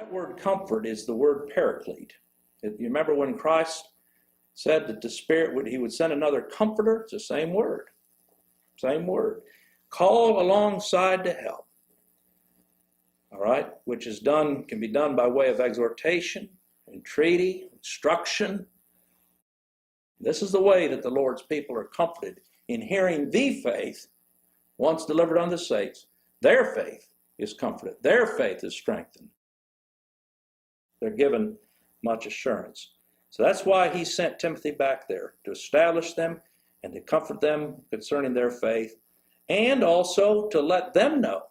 That word comfort is the word paraclete. You remember when Christ said that the Spirit he would send another comforter? It's the same word. Same word. Call alongside to help. All right? Which can be done by way of exhortation, entreaty, instruction. This is the way that the Lord's people are comforted in hearing the faith once delivered unto the saints. Their faith is comforted. Their faith is strengthened. They're given much assurance. So that's why he sent Timothy back there, to establish them and to comfort them concerning their faith, and also to let them know,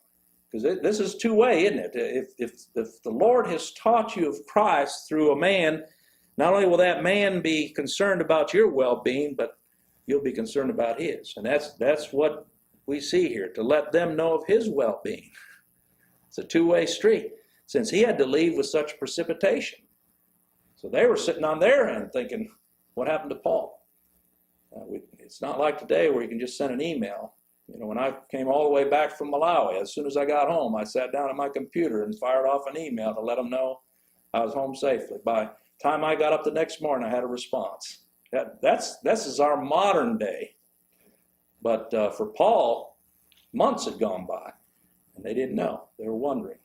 because this is two-way, isn't it? If the Lord has taught you of Christ through a man, not only will that man be concerned about your well-being, but you'll be concerned about his. And that's what we see here, to let them know of his well-being. It's a two-way street, since he had to leave with such precipitation. So they were sitting on their end thinking, what happened to Paul? It's not like today where you can just send an email. You know, when I came all the way back from Malawi, as soon as I got home, I sat down at my computer and fired off an email to let them know I was home safely. By the time I got up the next morning, I had a response. This is our modern day. But for Paul, months had gone by, and they didn't know. They were wondering.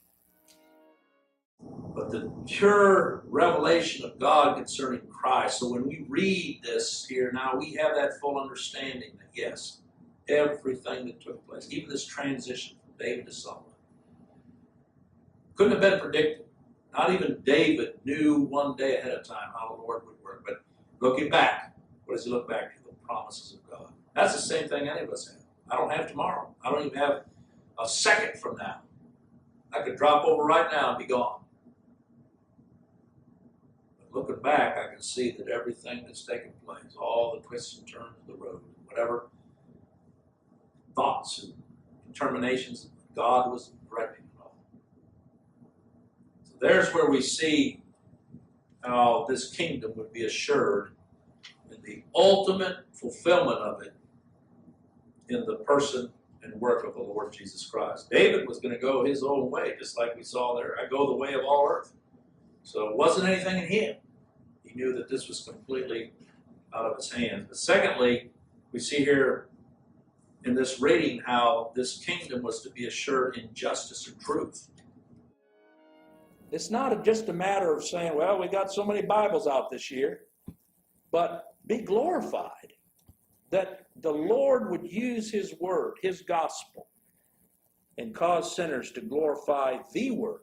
But the pure revelation of God concerning Christ. So when we read this here now, we have that full understanding that yes, everything that took place, even this transition from David to Solomon, couldn't have been predicted. Not even David knew one day ahead of time how the Lord would work. But looking back, what does he look back to? The promises of God. That's the same thing any of us have. I don't have tomorrow. I don't even have a second from now. I could drop over right now and be gone. Looking back, I can see that everything that's taken place, all the twists and turns of the road, whatever thoughts and determinations God was directing it all. So there's where we see how this kingdom would be assured, and the ultimate fulfillment of it in the person and work of the Lord Jesus Christ. David was going to go his own way, just like we saw there. I go the way of all earth. So it wasn't anything in him. He knew that this was completely out of his hands. But secondly, we see here in this reading how this kingdom was to be assured in justice and truth. It's not just a matter of saying, well, we got so many Bibles out this year, but be glorified that the Lord would use his word, his gospel, and cause sinners to glorify the word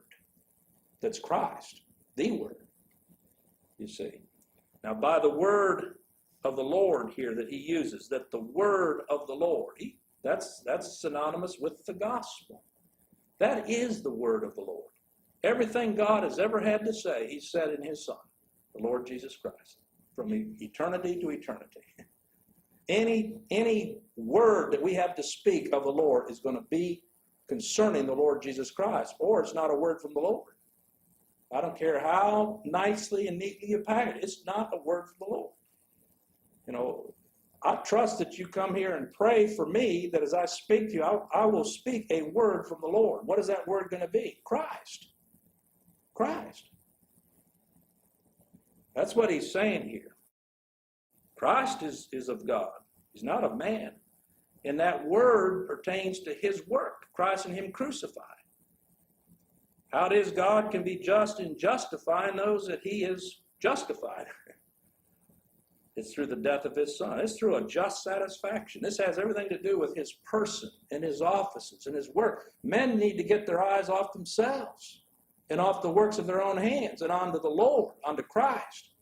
that's Christ, the word. You see. Now, by the word of the Lord here that he uses, that the word of the Lord, that's synonymous with the gospel. That is the word of the Lord. Everything God has ever had to say, he said in his Son, the Lord Jesus Christ, from eternity to eternity. Any word that we have to speak of the Lord is going to be concerning the Lord Jesus Christ, or it's not a word from the Lord. I don't care how nicely and neatly you pack it. It's not a word from the Lord. You know, I trust that you come here and pray for me, that as I speak to you, I will speak a word from the Lord. What is that word going to be? Christ. Christ. That's what he's saying here. Christ is of God. He's not of man. And that word pertains to his work, Christ and him crucified. How it is God can be just in justifying those that he is justified. It's through the death of his Son. It's through a just satisfaction. This has everything to do with his person and his offices and his work. Men need to get their eyes off themselves and off the works of their own hands and onto the Lord, onto Christ.